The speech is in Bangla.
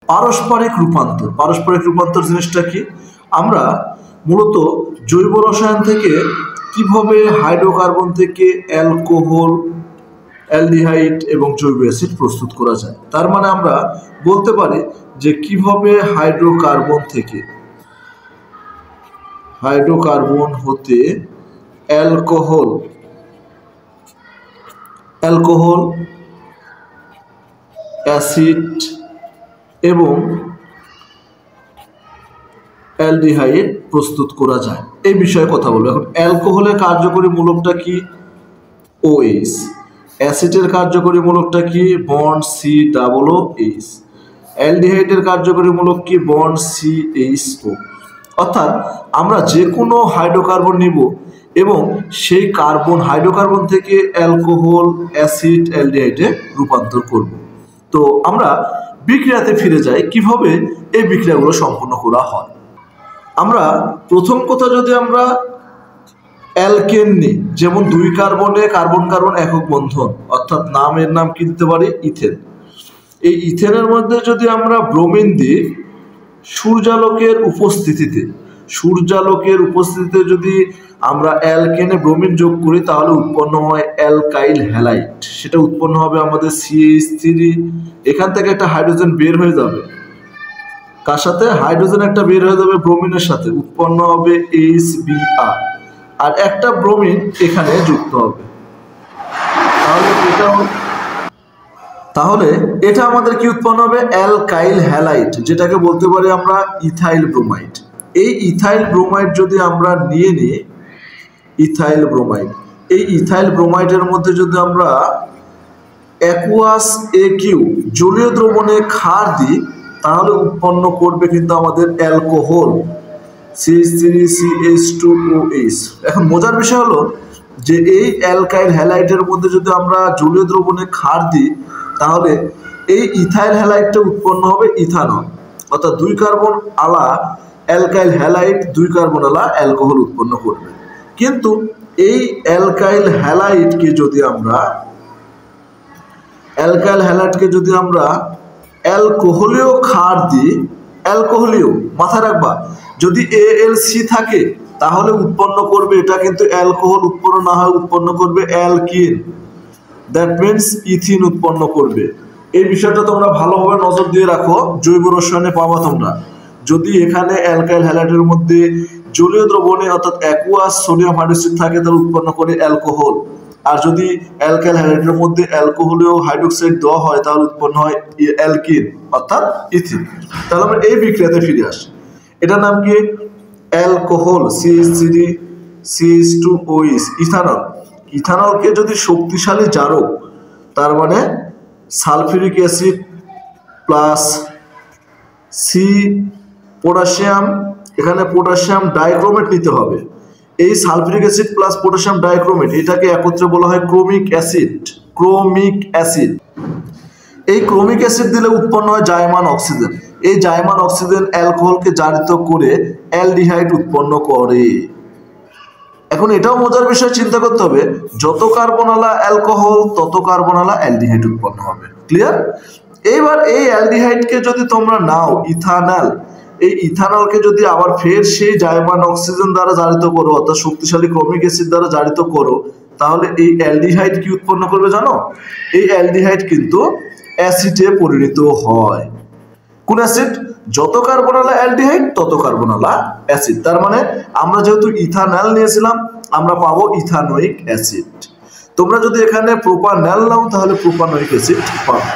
পারস্পরিক রূপান্তর জিনিসটা কি? আমরা মূলত জৈব রসায়ন থেকে কিভাবে হাইড্রোকার্বন থেকে অ্যালকোহল, অ্যালডিহাইড এবং জৈব অ্যাসিড প্রস্তুত করা যায়। তার মানে আমরা বলতে পারি যে কিভাবে হাইড্রোকার্বন হতে অ্যালকোহল অ্যাসিড এবং অ্যালডিহাইড প্রস্তুত করা যায়, এই বিষয়ে কথা বলবো। এখন অ্যালকোহলের কার্যকরী মূলকটা কি? OH। অ্যাসিডের কার্যকরী মূলকটা কি? Bond COOH। অ্যালডিহাইডের কার্যকরী মূলক কি? Bond CHO। অর্থাৎ আমরা যে কোনো হাইড্রোকার্বন নিব এবং সেই হাইড্রোকার্বন থেকে অ্যালকোহল, অ্যাসিড, অ্যালডিহাইডে রূপান্তর করব। তো আমরা বিক্রিয়াতে ফিরে যাই, কিভাবে এই বিক্রিয়াগুলো সম্পন্ন করা হয়। আমরা প্রথম কথা যদি আমরা অ্যালকেন নিই, যেমন 2 কার্বনে কার্বন কার্বন একক বন্ধন, অর্থাৎ নামের নাম কি দিতে পারি? ইথেন। এই ইথেনের মধ্যে যদি আমরা ব্রোমিন দিই, সূর্যালোকের উপস্থিতিতে যদি আমরা অ্যালকেনে ব্রোমিন যোগ করি তাহলে উৎপন্ন হয় অ্যালকাইল হ্যালাইড। সেটা উৎপন্ন হবে আমাদের CH3। এখান থেকে একটা হাইড্রোজেন বের হয়ে যাবে, কার সাথে? হাইড্রোজেন একটা বের হয়ে যাবে ব্রোমিনের সাথে, উৎপন্ন হবে HBr, আর একটা ব্রোমিন এখানে যুক্ত হবে। তাহলে এটা আমাদের কি উৎপন্ন হবে? অ্যালকাইল হ্যালাইড, যেটাকে বলতে পারি আমরা ইথাইল ব্রোমাইড। এই ইথাইল ব্রোমাইড যদি আমরা নিয়ে নিই, এই ইথাইল ব্রোমাইডের মধ্যে যদি আমরা অ্যাকুয়াস AQ জলীয় দ্রবণে ক্ষার দিই তাহলে উৎপন্ন করবে কিন্তু আমাদের অ্যালকোহল CH3CH2OH। এখন মজার বিষয় হলো যে এই অ্যালকাইল হ্যালাইডের মধ্যে যদি আমরা জলীয় দ্রবণে ক্ষার দিই তাহলে এই ইথাইল হ্যালাইডটা উৎপন্ন হবে ইথানল, অর্থাৎ 2 কার্বন আলা অ্যালকাইল হ্যালাইড 2 কার্বন আলা অ্যালকোহল উৎপন্ন করবে। কিন্তু এই অ্যালকাইল হ্যালাইডকে যদি আমরা অ্যালকোহলীয় ক্ষার দিই, অ্যালকোহলীয়, মাথায় রাখবা, যদি ALC থাকে তাহলে উৎপন্ন করবে এটা কিন্তু অ্যালকোহল, উৎপন্ন না হয় উৎপন্ন করবে অ্যালকিন, দ্যাট মিনস ইথিন উৎপন্ন করবে। এই বিষয়টা তোমরা ভালোভাবে নজর দিয়ে রাখো, জৈব রসায়নে পাবা তোমরা। যদি এখানে অ্যালকাইল হ্যালাইডের মধ্যে জলীয় দ্রবণে অর্থাৎ অ্যাকুয়াস সোডিয়াম হাইড্রোক্সাইড থাকে তাহলে উৎপন্ন করে অ্যালকোহল, আর যদি অ্যালকাইল হ্যালাইডের মধ্যে অ্যালকোহলীয় হাইড্রোক্সাইড দেওয়া হয় তাহলে উৎপন্ন হয় অ্যালকিন অর্থাৎ ইথিন। তাহলে আমরা এই বিক্রিয়াতে ফিরে আসি। এটার নাম কি? অ্যালকোহল CH3CH2OH, ইথানলকে যদি শক্তিশালী জারক, তার মানে সালফিউরিক অ্যাসিড প্লাস পটাশিয়াম, এখানে পটাশিয়াম ডাইক্রোমেট নিতে হবে। এই sulphuric acid plus potassium dichromate এটাকে একত্রে বলা হয় ক্রোমিক অ্যাসিড। এই ক্রোমিক অ্যাসিড দিলে উৎপন্ন হয় জাইমান অক্সিজেন। এই জাইমান অক্সিজেন অ্যালকোহলকে জারিত করে অ্যালডিহাইড উৎপন্ন করে। এখন এটাও মজার বিষয়, চিন্তা করতে হবে, যত কার্বনালা অ্যালকোহল তত কার্বনালা অ্যালডিহাইড উৎপন্ন হবে। ক্লিয়ার? এইবার এই অ্যালডিহাইডকে যদি তোমরা নাও ইথানল, এই ইথানলকে যদি আবার ফের সেই জাইমান অক্সিজেন দ্বারা জারিত করো অর্থাৎ শক্তিশালী ক্রোমিক অ্যাসিড দ্বারা জারিত করো তাহলে এই অ্যালডিহাইড কি উৎপন্ন করবে জানো? এই অ্যালডিহাইড কিন্তু অ্যাসিডে পরিণত হয়। কোন অ্যাসিড? যত কার্বনালা অ্যালডিহাইড তত কার্বনালা অ্যাসিড। তার মানে আমরা যেহেতু ইথানল নিয়েছিলাম আমরা পাবো ইথানোয়িক অ্যাসিড। তোমরা যদি এখানে প্রোপানল নাও তাহলে প্রোপানোয়িক অ্যাসিড পাবে।